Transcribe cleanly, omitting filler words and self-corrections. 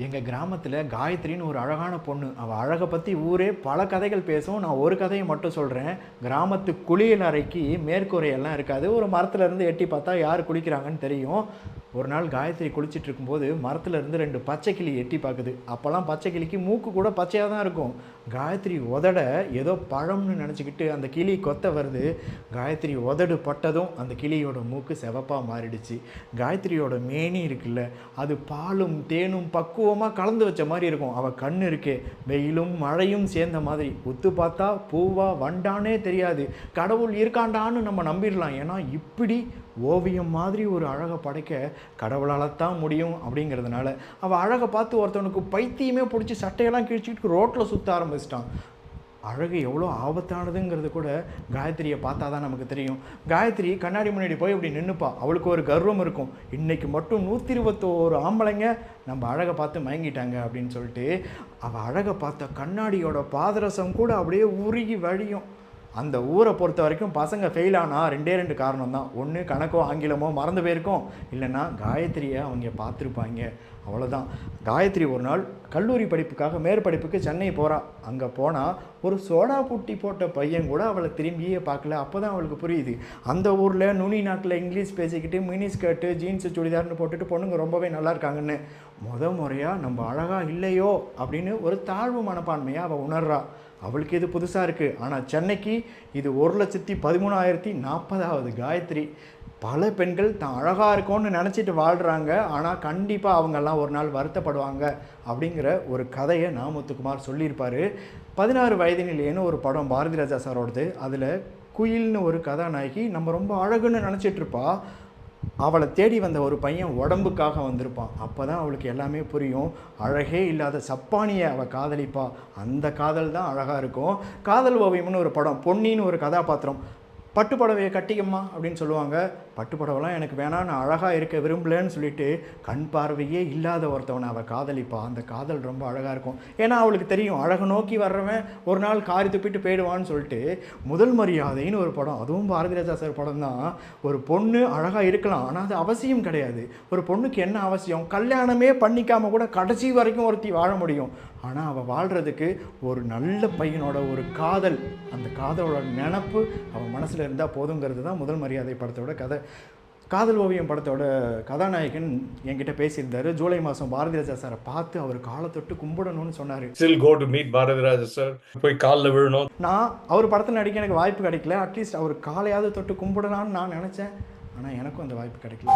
எங்கள் கிராமத்தில் காயத்ரின்னு ஒரு அழகான பொண்ணு. அவள் அழகை பற்றி ஊரே பல கதைகள் பேசும். நான் ஒரு கதையை மட்டும் சொல்கிறேன். கிராமத்து குளியல் அறைக்கு மேற்கூரையெல்லாம் இருக்காது. ஒரு மரத்துலேருந்து எட்டி பார்த்தா யார் குளிக்கிறாங்கன்னு தெரியும். ஒரு நாள் காயத்ரி குளிச்சுட்டு இருக்கும்போது மரத்துலேருந்து 2 பச்சை கிளி எட்டி பார்க்குது. அப்போல்லாம் பச்சை கிளிக்கு மூக்கு கூட பச்சையாக தான் இருக்கும். காயத்ரி உதட ஏதோ பழம்னு நினச்சிக்கிட்டு அந்த கிளி கொத்த வருது. காயத்ரி உதடு பட்டதும் அந்த கிளியோட மூக்கு சிவப்பாக மாறிடுச்சு. காயத்ரியோட மேனி இருக்குல்ல, அது பாலும் தேனும் பக்குவமாக கலந்து வச்ச மாதிரி இருக்கும். அவள் கண் இருக்கே, வெயிலும் மழையும் சேர்ந்த மாதிரி. உத்து பார்த்தா பூவா வண்டானே தெரியாது. கடவுள் இருக்காண்டான்னு நம்ம நம்பிடலாம். ஏன்னா இப்படி ஓவியம் மாதிரி ஒரு அழகை படைக்க கடவுளால் தான் முடியும். அப்படிங்கிறதுனால அவள் அழகை பார்த்து ஒருத்தவனுக்கு பைத்தியமே பிடிச்சி சட்டையெல்லாம் கிழிச்சிட்டு ரோட்டில் சுற்ற ஆரம்பிச்சிட்டான். அழகு எவ்வளோ ஆபத்தானதுங்கிறது கூட காயத்ரியை பார்த்தா தான் நமக்கு தெரியும். காயத்ரி கண்ணாடி முன்னாடி போய் இப்படி நின்றுப்பா. அவளுக்கு ஒரு கர்வம் இருக்கும். இன்றைக்கி மட்டும் 121 ஆம்பளைங்க நம்ம அழகை பார்த்து மயங்கிட்டாங்க அப்படின்னு சொல்லிட்டு அவள் அழகை பார்த்த கண்ணாடியோட பாதரசம் கூட அப்படியே உருகி வழியும். அந்த ஊரை பொறுத்த வரைக்கும் பசங்க ஃபெயில் ஆனால் 2 காரணம் தான். ஒன்று கணக்கோ ஆங்கிலமோ மறந்து போயிருக்கும், இல்லைன்னா காயத்ரியை அவங்க பார்த்துருப்பாங்க. அவ்வளோதான். காயத்ரி ஒரு நாள் கல்லூரி படிப்புக்காக மேற்படிப்புக்கு சென்னை போகிறா. அங்கே போனால் ஒரு சோடா புட்டி போட்ட பையன் கூட அவளை திரும்பியே பார்க்கல. அப்போ தான் அவளுக்கு புரியுது, அந்த ஊரில் நுனி நாட்டில் இங்கிலீஷ் பேசிக்கிட்டு மினி ஸ்கர்ட்டு ஜீன்ஸு சுடிதார்னு போட்டுட்டு பொண்ணுங்க ரொம்பவே நல்லா இருக்காங்கன்னு. முறையாக நம்ம அழகாக இல்லையோ அப்படின்னு ஒரு தாழ்வு மனப்பான்மையாக அவள் உணர்றா. அவளுக்கு இது புதுசாக இருக்குது. ஆனால் சென்னைக்கு இது 1,13,040வது காயத்ரி. பல பெண்கள் தான் அழகாக இருக்கும்னு நினச்சிட்டு வாழ்கிறாங்க. ஆனால் கண்டிப்பாக அவங்கெல்லாம் ஒரு நாள் வருத்தப்படுவாங்க அப்படிங்கிற ஒரு கதையை முத்துக்குமார் சொல்லியிருப்பார். 16 வயதினிலேன்னு ஒரு படம் பாரதி ராஜா சாரோடது. அதில் குயில்னு ஒரு கதாநாயகி நம்ம ரொம்ப அழகுன்னு நினச்சிட்ருப்பா. அவளை தேடி வந்த ஒரு பையன் உடம்புக்காக வந்திருப்பான். அப்போ தான் அவளுக்கு எல்லாமே புரியும். அழகே இல்லாத சப்பானியை அவள் காதலிப்பா. அந்த காதல் தான் அழகாக இருக்கும். காதல் ஓவியம்னு ஒரு படம். பொன்னின்னு ஒரு கதாபாத்திரம். பட்டுப்படவையை கட்டிக்கம்மா அப்படின்னு சொல்லுவாங்க. பட்டுப்படவெல்லாம் எனக்கு வேணாம், நான் அழகாக இருக்க விரும்பலன்னு சொல்லிட்டு கண் பார்வையே இல்லாத ஒருத்தவனை அவள் காதலிப்பா. அந்த காதல் ரொம்ப அழகாக இருக்கும். ஏன்னா அவளுக்கு தெரியும், அழகை நோக்கி வர்றவன் ஒரு நாள் காரி துப்பிட்டு போயிடுவான்னு சொல்லிட்டு. முதல் மரியாதைன்னு ஒரு படம், அதுவும் பாரதி ராஜா சார் படம் தான். ஒரு பொண்ணு அழகாக இருக்கலாம், ஆனால் அது அவசியம் கிடையாது. ஒரு பொண்ணுக்கு என்ன அவசியம்? கல்யாணமே பண்ணிக்காமல் கூட கடைசி வரைக்கும் ஒருத்தி வாழ முடியும். ஆனால் அவள் வாழ்கிறதுக்கு ஒரு நல்ல பையனோட ஒரு காதல், அந்த காதலோட நினப்பு அவன் மனசில் இருந்தால் போதுங்கிறது தான் முதல் மரியாதை படத்தோட கதை. காதல் ஓவியம் படத்தோட கதாநாயகன் என்கிட்ட பேசியிருந்தாரு. ஜூலை மாதம் பாரதி ராஜா சாரை பார்த்து அவர் காலை தொட்டு கும்பிடணும்னு சொன்னார். Still go to meet Bharathi Raja sir, போய் காலில் விழணும். நான் அவர் படத்தில் நடிக்க எனக்கு வாய்ப்பு கிடைக்கல. அட்லீஸ்ட் அவர் காலையாவது தொட்டு கும்பிடலான்னு நான் நினச்சேன். ஆனால் எனக்கும் அந்த வாய்ப்பு கிடைக்கல.